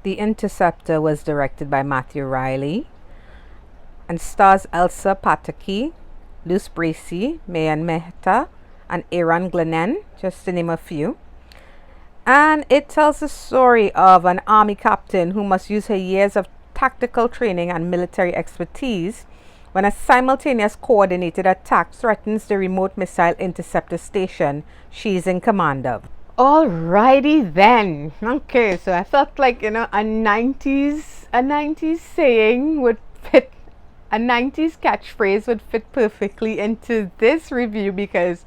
The Interceptor was directed by Matthew Riley and stars Elsa Pataki, Luce Bracey, Mayan Mehta, and Aaron Glenn, just to name a few. And it tells the story of an army captain who must use her years of tactical training and military expertise when a simultaneous coordinated attack threatens the remote missile interceptor station she's in command of. Alrighty then. Okay, so I felt like, a nineties saying would fit, a 90s catchphrase would fit perfectly into this review, because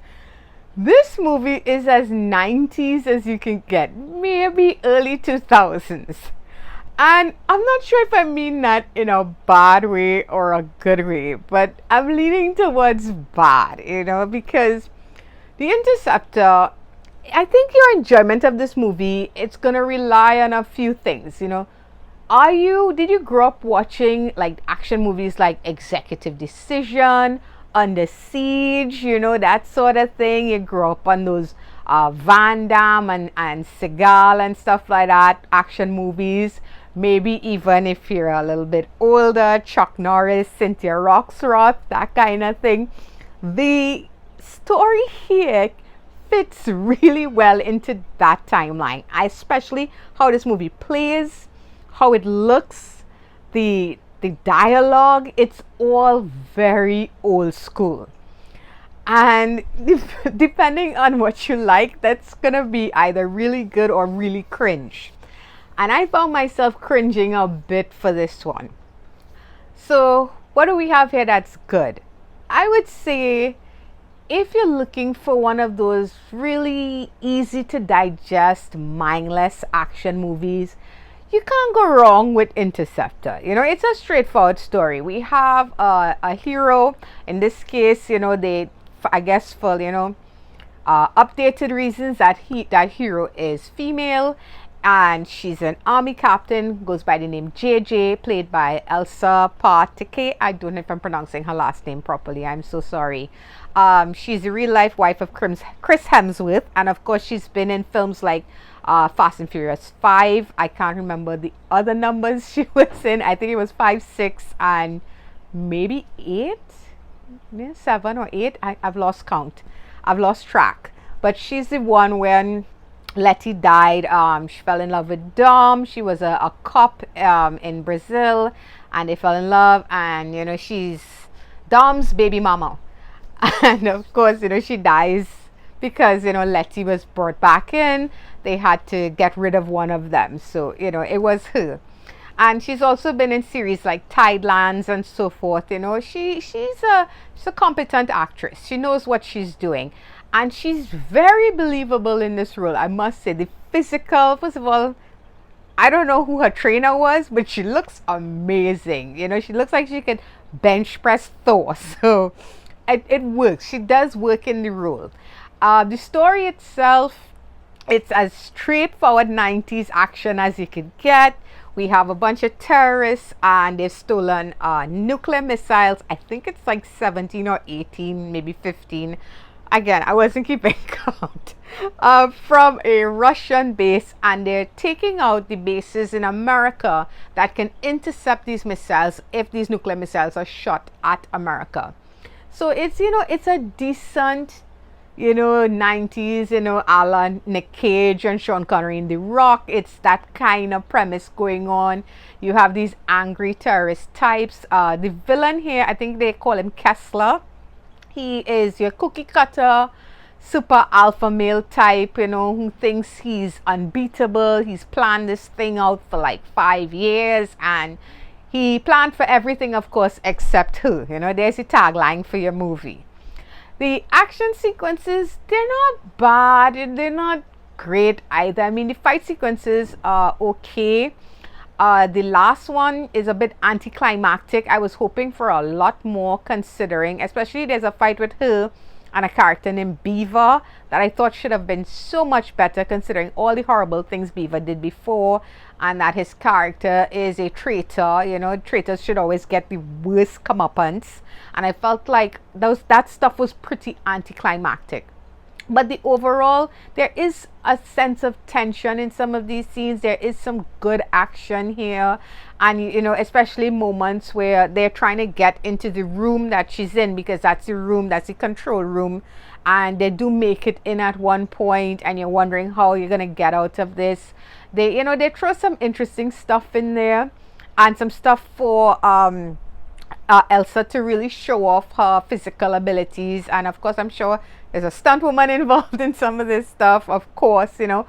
this movie is as 90s as you can get, maybe early 2000s. And I'm not sure if I mean that in a bad way or a good way, but I'm leaning towards bad, because The Interceptor, I think your enjoyment of this movie, it's gonna rly on a few things, did you grow up watching like action movies like Executive Decision, Under Siege, that sort of thing? You grew up on those Van Damme and Seagal and stuff like that, action movies. Maybe even if you're a little bit older, Chuck Norris, Cynthia Roxroth, that kind of thing. The story here fits really well into that timeline, especially how this movie plays, how it looks, the dialogue. It's all very old school, and depending on what you like, that's gonna be either really good or really cringe. And I found myself cringing a bit for this one. So what do we have here that's good? I would say, if you're looking for one of those really easy to digest, mindless action movies, you can't go wrong with Interceptor. It's a straightforward story. We have a hero. In this case, I guess for updated reasons, that hero is female, and she's an army captain, goes by the name JJ, played by Elsa Pataki. I don't know if I'm pronouncing her last name properly, I'm so sorry. She's the real life wife of Chris Hemsworth, and of course she's been in films like Fast and Furious 5. I can't remember the other numbers she was in. I think it was 5, 6, and maybe 8, 7 or 8. I've lost count. I've lost track. But she's the one when Letty died. She fell in love with Dom. She was a cop in Brazil, and they fell in love, and she's Dom's baby mama. And of course, she dies because Letty was brought back in. They had to get rid of one of them, so it was her. And she's also been in series like Tidelands and so forth. She's a competent actress. She knows what she's doing, and she's very believable in this role, I must say. The physical, first of all, I don't know who her trainer was, but she looks amazing. She looks like she could bench press Thor. So it works. She does work in the role. The story itself, it's as straightforward 90s action as you could get. We have a bunch of terrorists, and they've stolen nuclear missiles. I think it's like 17 or 18, maybe 15. Again, I wasn't keeping count. From a Russian base, and they're taking out the bases in America that can intercept these missiles if these nuclear missiles are shot at America. So it's a decent 90s, a la Nick Cage and Sean Connery in The Rock. It's that kind of premise going on. You have these angry terrorist types. The villain here, I think they call him Kessler. He is your cookie cutter, super alpha male type, who thinks he's unbeatable. He's planned this thing out for like 5 years, and he planned for everything, of course, except her. There's a tagline for your movie. The action sequences, they're not bad, they're not great either. I mean, the fight sequences are okay. The last one is a bit anticlimactic. I was hoping for a lot more, considering, especially there's a fight with her and a character named Beaver that I thought should have been so much better, considering all the horrible things Beaver did before, and that his character is a traitor. Traitors should always get the worst comeuppance, and I felt like that stuff was pretty anticlimactic. But the overall, there is a sense of tension in some of these scenes. There is some good action here, and you know, especially moments where they're trying to get into the room that she's in, because that's the room, that's the control room, and they do make it in at one point, and you're wondering how you're gonna get out of this. They, you know, they throw some interesting stuff in there, and some stuff for Elsa to really show off her physical abilities. And of course, I'm sure there's a stunt woman involved in some of this stuff, of course, you know,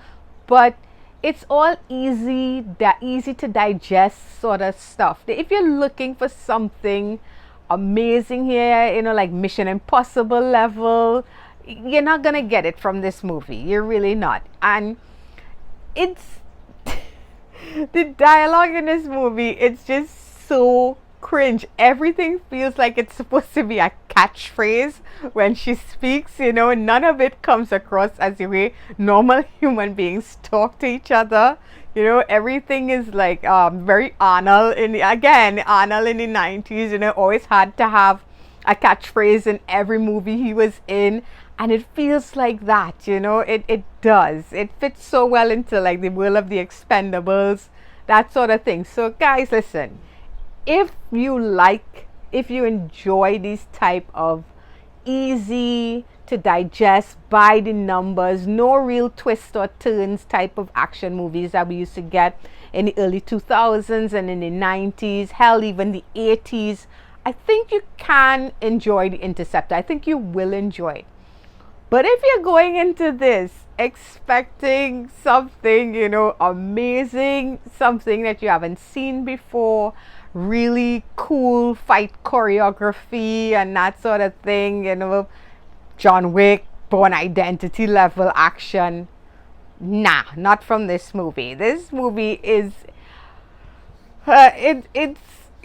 but it's all easy to digest sort of stuff. If you're looking for something amazing here, you know, like Mission Impossible level, you're not gonna get it from this movie. You're really not. And it's the dialogue in this movie, it's just so cringe. Everything feels like it's supposed to be a catchphrase when she speaks, you know. None of it comes across as the way normal human beings talk to each other. You know, everything is like very Arnold Arnold in the 90s, you know, always had to have a catchphrase in every movie he was in. And it feels like that, you know, it does. It fits so well into like the world of the Expendables, that sort of thing. So guys, listen, if you enjoy these type of easy to digest, by the numbers, no real twists or turns type of action movies that we used to get in the early 2000s and in the 90s, hell, even the 80s, I think you can enjoy The Interceptor. I think you will enjoy it. But if you're going into this expecting something, you know, amazing, something that you haven't seen before, really cool fight choreography and that sort of thing, you know, John Wick, Bourne Identity level action, nah, not from this movie. This movie is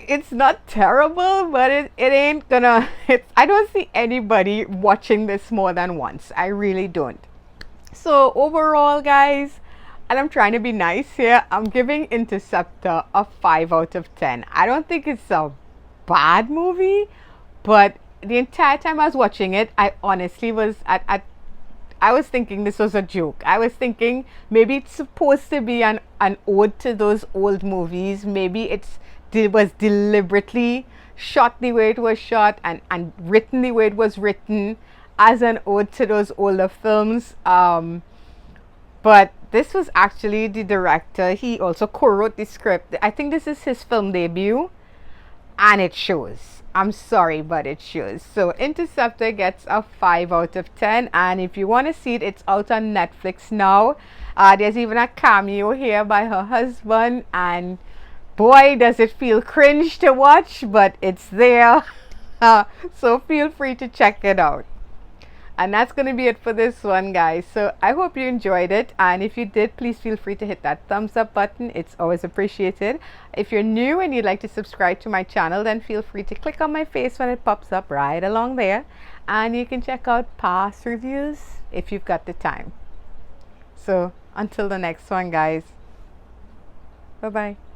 it's not terrible, but it ain't gonna, I don't see anybody watching this more than once. I really don't. So overall, guys, and I'm trying to be nice here, I'm giving Interceptor a 5 out of 10. I don't think it's a bad movie, but the entire time I was watching it, I honestly was I was thinking this was a joke. I was thinking maybe it's supposed to be an ode to those old movies. Maybe it was deliberately shot the way it was shot, and written the way it was written as an ode to those older films. But this was actually the director. He also co-wrote the script. I think this is his film debut, and it shows. I'm sorry, but it shows. So Interceptor gets a 5 out of 10, and if you want to see it, it's out on Netflix now. There's even a cameo here by her husband, and boy, does it feel cringe to watch, but it's there. So feel free to check it out. And that's going to be it for this one, guys. So I hope you enjoyed it. And if you did, please feel free to hit that thumbs up button. It's always appreciated. If you're new and you'd like to subscribe to my channel, then feel free to click on my face when it pops up right along there. And you can check out past reviews if you've got the time. So until the next one, guys. Bye-bye.